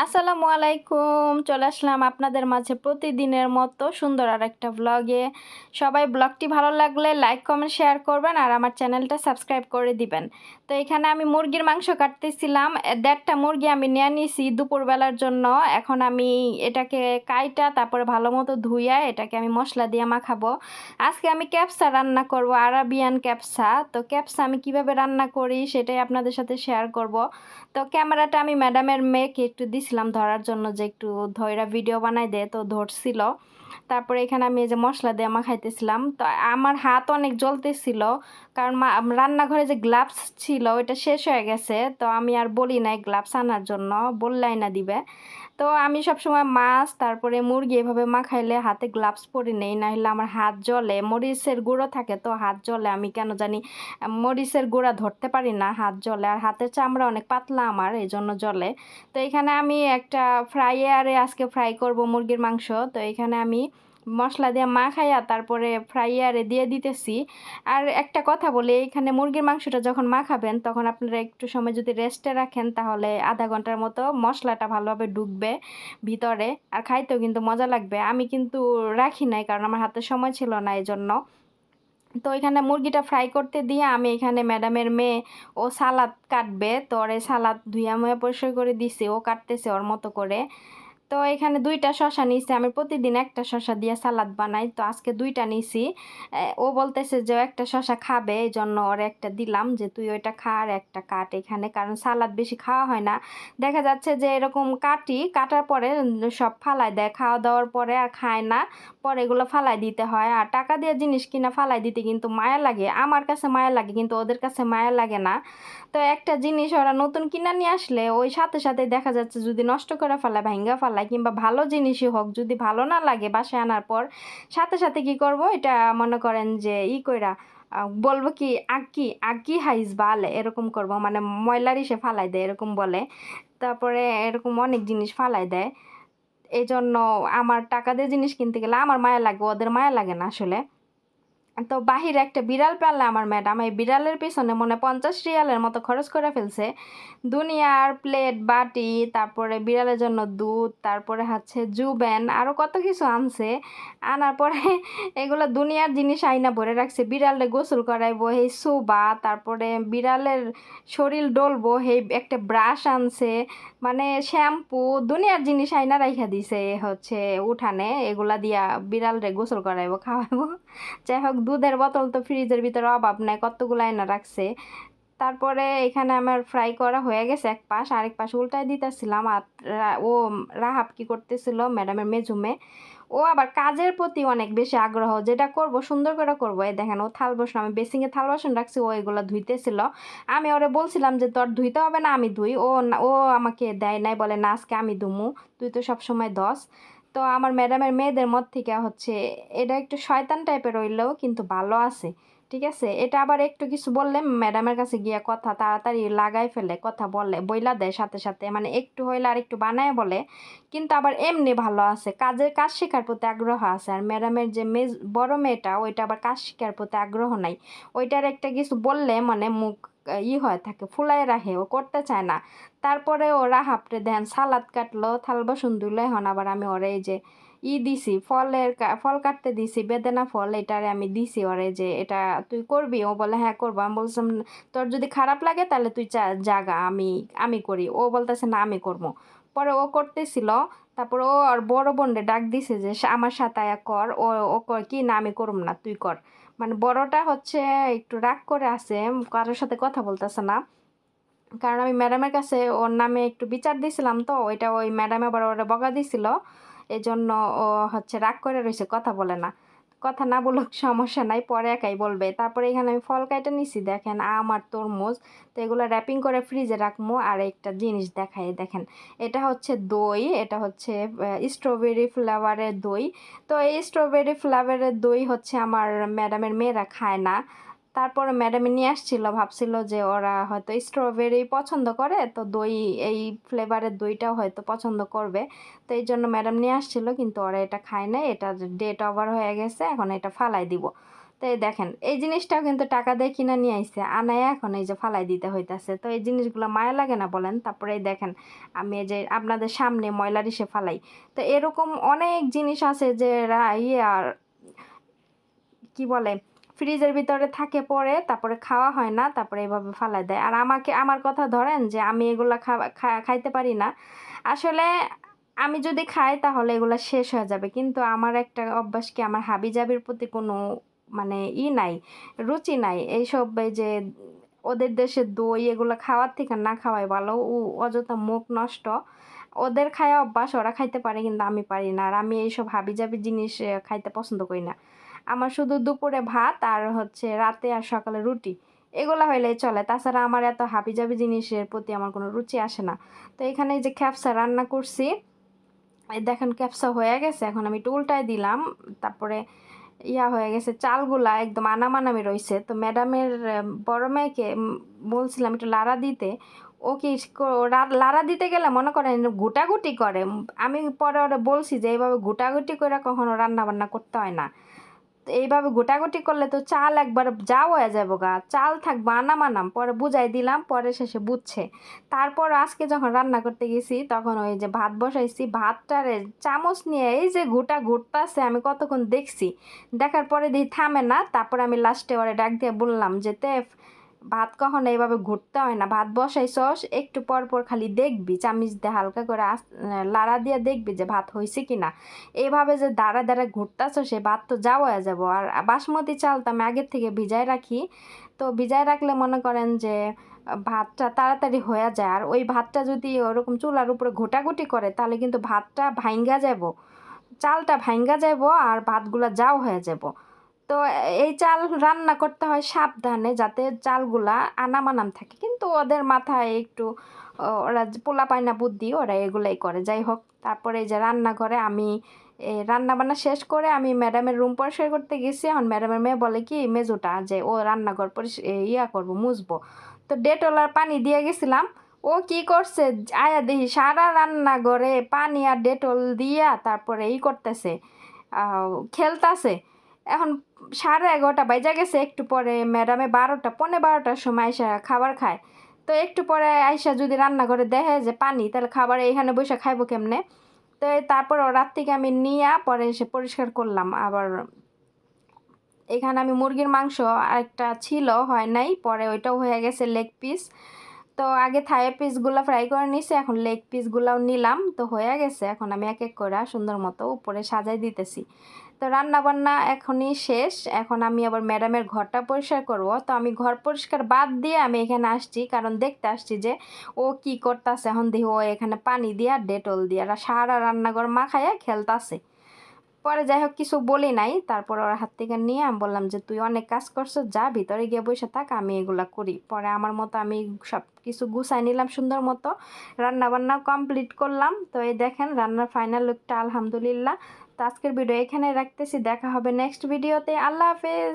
আসসালামু আলাইকুম। চলে আসলাম আপনাদের মাঝে প্রতিদিনের মতো সুন্দর আরেকটা ব্লগে। সবাই ব্লগটি ভালো লাগলে লাইক, কমেন্ট, শেয়ার করবেন আর আমার চ্যানেলটা সাবস্ক্রাইব করে দিবেন। তো এখানে আমি মুরগির মাংস কাটতেছিলাম। ১.৫টা মুরগি আমি নিয়ে নিছি দুপুরবেলার জন্য। এখন আমি এটাকে কাইটা তারপরে ভালো মতো ধুইয়া এটাকে আমি মশলা দিয়ে মাখাবো। আজকে আমি ক্যাপসা রান্না করব, আরাবিয়ান ক্যাপসা। তো ক্যাপসা আমি কিভাবে রান্না করি সেটাই আপনাদের সাথে শেয়ার করব। তো ক্যামেরাটা আমি ম্যাডামের মেয়েকে একটু দিছিলাম ধরার জন্য, যে একটু ধইরা ভিডিও বানাই দে, তো ধরছিল। তারপরে এখানে আমি এই যে মশলা দিয়ে মাখাইতেছিলাম। তো আমার হাত অনেক জ্বলতেছিল, কারণ রান্নাঘরে যে গ্লাভস ছিল ওইটা শেষ হয়ে গেছে। তো আমি আর বলি নাই গ্লাভস আনার জন্য, বললাই না দিবে। তো আমি সবসময় মাছ তারপরে মুরগি এভাবে মাখাইলে হাতে গ্লাভস পরি নেই, না হলে আমার হাত জ্বলে। মরিচের গুঁড়ো থাকে তো হাত জ্বলে, আমি কেন জানি মরিচের গুঁড়া ধরতে পারি না, হাত জ্বলে। আর হাতের চামড়া অনেক পাতলা আমার, এই জন্য জ্বলে। তো এখানে আমি একটা ফ্রাইয়ারে আজকে ফ্রাই করব মুরগির মাংস। তো এখানে আমি মশলা দিয়ে মাখাইয়া তারপরে ফ্রাইয়ারে দিয়ে দিতেছি। আর একটা কথা বলি, এখানে মুরগির মাংসটা যখন মাখাবেন তখন আপনারা একটু সময় যদি রেস্টে রাখেন তাহলে আধা ঘন্টার মতো মশলাটা ভালোভাবে ঢুকবে ভিতরে, আর খাইতেও কিন্তু মজা লাগবে। আমি কিন্তু রাখি নাই কারণ আমার হাতে সময় ছিল না, এই জন্য। তো এখানে মুরগিটা ফ্রাই করতে দিয়ে আমি এখানে ম্যাডামের মেয়ে ও সালাদ কাটবে, তো ওর সালাদ ধুইয়া মুয়া পরিষ্কার করে দিছে, ও কাটতেছে ওর মতো করে। তো এখানে 2টা শসা নিয়েছি, আমি প্রতিদিন একটা শসা দিয়ে সালাদ বানাই, তো আজকে 2টা নিয়েছি। ও বলতেছে যে ও একটা শসা খাবে, এই জন্য ওর একটা দিলাম যে তুই ওইটা খা আর একটা কাট এখানে, কারণ সালাদ বেশি খাওয়া হয় না। দেখা যাচ্ছে যে এরকম কাটার পরে সব ফালাই দেয়, খাওয়া দাওয়ার পরে আর খায় না, পরে এগুলো ফালাই দিতে হয়। আর টাকা দিয়ে জিনিস কিনা ফালাই দিতে কিন্তু মায়া লাগে, আমার কাছে মায়া লাগে কিন্তু ওদের কাছে মায়া লাগে না। তো একটা জিনিস ওরা নতুন কিনা নিয়ে আসলে ওই সাথে সাথে দেখা যাচ্ছে যদি নষ্ট করে ফেলায়, ভাঙ্গা ফেলায়, কিংবা ভালো জিনিসই হোক যদি ভালো না লাগে বাসায় আনার পর সাথে সাথে কি করব, এটা মনে করেন যে কইরা বলবো কি আকি আকি হাইস বালে, এরকম করব, মানে ময়লারই সে ফালাই দেয় এরকম বলে। তারপরে এরকম অনেক জিনিস ফালাই দেয়। এই জন্য আমার টাকা দিয়ে জিনিস কিনতে গেলে আমার মায়া লাগে, ওদের মায়া লাগে না আসলে। তো বাহিরে একটা বিড়াল পাললে আমার ম্যাডাম, এই বিড়ালের পিছনে মনে 50 রিয়ালের মতো খরচ করে ফেলছে। দুনিয়ার প্লেট বাটি, তারপরে বিড়ালের জন্য দুধ, তারপরে হচ্ছে জুবেন, আরও কত কিছু আনছে। আনার পরে এগুলো দুনিয়ার জিনিস আইনা ভরে রাখছে। বিড়ালে গোসল করাইবো এই সুবা, তারপরে বিড়ালের শরীর ডলবো এই একটা ব্রাশ আনছে, মানে শ্যাম্পু, দুনিয়ার জিনিস আইনা রাইখা দিছে হচ্ছে উঠানে, এগুলা দিয়া বিড়ালরে গোসল করাইবো খাওয়াইবো। যাই হোক, দুধের বোতল তো ফ্রিজের ভিতরে অভাব নাই, কতগুলো এনে রাখছে। তারপরে এখানে আমার ফ্রাই করা হয়ে গেছে এক পাশ, আরেক পাশ উল্টায় দিতেছিলাম। আর ও রাহাব কি করতেছিল, ম্যাডামের মেজুমে, ও আবার কাজের প্রতি অনেক বেশি আগ্রহ, যেটা করব সুন্দর করে করবো। এই দেখেন, ও থাল বাসন, আমি বেসিংয়ে থাল বাসন রাখছি, ও এগুলো ধুইতেছিল। আমি ওরে বলছিলাম যে তোর ধুইতে হবে না, আমি ধুই। ও আমাকে দেয় নাই, বলে না আজকে আমি ধুমু, তুই তো সবসময় দস। তো আমার ম্যাডামের মেয়েদের মত থেকে হচ্ছে এটা একটু শয়তান টাইপের হইলেও কিন্তু ভালো আছে, ঠিক আছে। এটা আবার একটু কিছু বললে ম্যাডামের কাছে গিয়া কথা তাড়াতাড়ি লাগাই ফেলে, কথা বলে বইলা দেয় সাথে সাথে, মানে একটু হইলে আর একটু বানায় বলে। কিন্তু আবার এমনি ভালো আছে, কাজ শেখার প্রতি আগ্রহ আছে। আর ম্যাডামের যে বড় মেয়েটা, ওইটা আবার কাজ শেখার প্রতি আগ্রহ নাই। ওইটার একটা কিছু বললে মানে মুখ হয়ে থাকে, ফুলায় রাখে, ও করতে চায় না। তারপরে ওরা হাফটে দেন সালাদ কাটলো, থাল বাসন ধুলো। এখন আবার আমি ওরে এই যে দিছি, ফল কাটতে দিছি, বেদানা ফল, এটারে আমি দিছি ওরে যে এটা তুই করবি। ও বলে হ্যাঁ করবো। আমি বলছিলাম তোর যদি খারাপ লাগে তাহলে তুই জাগা, আমি আমি করি। ও বলতেছে না আমি করবো। পরে ও করতেছিল। তারপর ও আর বড় বোনরে ডাক দিছে যে আমার সাথে আয়া কর। ও ও কর কি না, আমি করব না, তুই কর। মানে বড়টা হচ্ছে একটু রাগ করে আছে, কারোর সাথে কথা বলতেছে না। কারণ আমি ম্যাডামের কাছে ওর নামে একটু বিচার দিছিলাম, তো ওইটা ওই ম্যাডাম আবার ওরা বকা দিছিল। এই জন্য ও হচ্ছে রাগ করে রয়েছে, কথা বলে না। কথা না বলুক, সমস্যা নাই, পরে একাই বলবে। তারপরে এখানে আমি ফল কাইটা নিছি, দেখেন আম আর তরমুজ। তো এগুলো র্যাপিং করে ফ্রিজে রাখবো। আর একটা জিনিস দেখাই, দেখেন এটা হচ্ছে দই, এটা হচ্ছে স্ট্রবেরি ফ্লেভারের দই। তো এই স্ট্রবেরি ফ্লেভারের দই হচ্ছে আমার ম্যাডামের মেয়েরা খায় না। তারপরে ম্যাডামে নিয়ে আসছিল, ভাবছিল যে ওরা হয়তো স্ট্রবেরি পছন্দ করে, তো দই এই ফ্লেভারের দইটাও হয়তো পছন্দ করবে। তো এই জন্য ম্যাডাম নিয়ে আসছিল, কিন্তু ওরা এটা খায় না, এটা ডেট ওভার হয়ে গেছে, এখন এটা ফালাই দিব। তো এই দেখেন এই জিনিসটাও কিন্তু টাকা দিয়ে কিনে নিয়ে আইছে, আনায় এখন এই যে ফালাই দিতে হইতাছে। তো এই জিনিসগুলো মায়া লাগে না বলেন? তারপরে এই দেখেন আমি এই যে আপনাদের সামনে ময়লা ডিশে ফালাই। তো এরকম অনেক জিনিস আছে যে আর কি বলে ফ্রিজের ভিতরে থাকে পরে, তারপরে খাওয়া হয় না, তারপরে এভাবে ফালাই দেয়। আর আমার কথা ধরেন যে আমি এগুলা খাইতে পারি না আসলে। আমি যদি খাই তাহলে এগুলা শেষ হয়ে যাবে, কিন্তু আমার একটা অভ্যাস কি, আমার হাবিজাবির প্রতি কোনো মানে নাই, রুচি নাই। এইসব এই যে ওদের দেশের দই এগুলো খাওয়ার থেকে না খাওয়াই ভালো, অযথা মুখ নষ্ট। ওদের খাওয়া অভ্যাস, ওরা খাইতে পারে কিন্তু আমি পারি না। আর আমি এইসব হাবিজাবি জিনিস খাইতে পছন্দ করি না। আমার শুধু দুপুরে ভাত আর হচ্ছে রাতে আর সকালে রুটি, এগুলো হইলেই চলে। তাছাড়া আমার এত হাবিজাবি জিনিসের প্রতি আমার কোনো রুচি আসে না। তো এখানে এই যে খ্যাপসা রান্না করছি, এই দেখেন ক্যাপসা হয়ে গেছে, এখন আমি একটু উল্টায় দিলাম। তারপরে হয়ে গেছে, চালগুলা একদম আনামানামি রয়েছে। তো ম্যাডামের বড় মেয়েকে বলছিলাম একটু লাড়া দিতে, ও কি লাড়া দিতে গেলে মনে করেন গুটাগুটি করে। আমি পরে ওরা বলছি যে এইভাবে গুটাগুটি করে কখনো রান্না বান্না করতে হয় না। তো এইভাবে গোটাগুটি করলে তো চাল একবার যাও হয়ে যাবো গা, চাল থাকবো আনাম। পরে বুঝাই দিলাম, পরে শেষে বুঝছে। তারপর আজকে যখন রান্না করতে গেছি তখন ওই যে ভাত বসাইছি, ভাতটারে চামচ নিয়ে এই যে ঘুরতাছে, আমি কতক্ষণ দেখছি, দেখার পরে দেখি থামে না। তারপর আমি লাস্টে ওরে ডাক দিয়ে বললাম যে তেফ, ভাত কখনো এইভাবে ঘুরতে হয় না, ভাত বসাইছস একটু পর পর খালি দেখবি, চামিচ দিয়ে হালকা করে লাড়া দিয়ে দেখবি যে ভাত হয়েছে কিনা। এইভাবে যে দাঁড়া দাঁড়া ঘুরতেছ সে ভাত তো যাওয়া যাব। আর বাসমতি চাল তো আমি আগের থেকে ভিজায় রাখি, তো ভিজায় রাখলে মনে করেন যে ভাতটা তাড়াতাড়ি হয়ে যায়। আর ওই ভাতটা যদি ওরকম চুলার উপরে ঘোটাঘুটি করে তাহলে কিন্তু ভাতটা ভাঙ্গা যাব, চালটা ভাঙ্গা যাব আর ভাতগুলা যাও হয়ে যাব। তো এই চাল রান্না করতে হয় সাবধানে, যাতে চালগুলা আনামানাম থাকে। কিন্তু ওদের মাথায় একটু ওরা পোলা পায় না বুদ্ধি, ওরা এগুলাই করে। যাই হোক, তারপরে এই যে রান্নাঘরে আমি রান্না বান্না শেষ করে আমি ম্যাডামের রুম পরিষ্কার করতে গেছি। এখন ম্যাডামের মেয়ে বলে কি মেজোটা যে ও রান্নাঘর করবো, মুছবো। তো ডেটল আর পানি দিয়ে গেছিলাম। ও কি করছে, আয়া দেখি সারা রান্নাঘরে পানি আর ডেটল দিয়া তারপরে করতেছে, খেলতাছে। এখন 11:30 বাজে গেছে, একটু পরে ম্যাডামে 12টার সময় আইসা খাবার খায়। তো একটু পরে আইসা যদি রান্নাঘরে দেখে যে পানি, তাহলে খাবার এইখানে বসে খাইবো কেমনে? তো তারপর রাত থেকে আমি নিয়ে পরে এসে পরিষ্কার করলাম আবার। এখানে আমি মুরগির মাংস আরেকটা ছিল, হয় নাই, পরে ওইটাও হয়ে গেছে লেগ পিস। তো আগে থাই পিসগুলো ফ্রাই করে নিছি, এখন লেগ পিসগুলোও নিলাম। তো হয়ে গেছে, এখন আমি এক এক করে সুন্দর মতো উপরে সাজাই দিতেছি। তো রান্না বান্না এখনই শেষ, এখন আমি আবার ম্যাডামের ঘরটা পরিষ্কার করব। তো আমি ঘর পরিষ্কার বাদ দিয়ে আমি এখানে আসছি, কারণ দেখতে আসছি যে ও কি করতেছে। এখন দেখি ও এখানে পানি দিয়া ডেটল দিয়া সারা রান্নাঘর মাখাইয়া খেলতাছে। পরে যাই হোক কিছু বলি নাই, তারপর ওর হাত থেকে নিয়ে আমি বললাম যে তুই অনেক কাজ করছো, যা ভিতরে গিয়ে বসে থাক, আমি এগুলা করি। পরে আমার মতো আমি সব কিছু গুছাই নিলাম সুন্দর মতো, রান্না বান্না কমপ্লিট করলাম। তো এই দেখেন রান্নার ফাইনাল লুকটা, আলহামদুলিল্লাহ। তো আজকের ভিডিও এখানে রাখতেছি, দেখা হবে নেক্সট ভিডিওতে। আল্লাহ হাফেজ।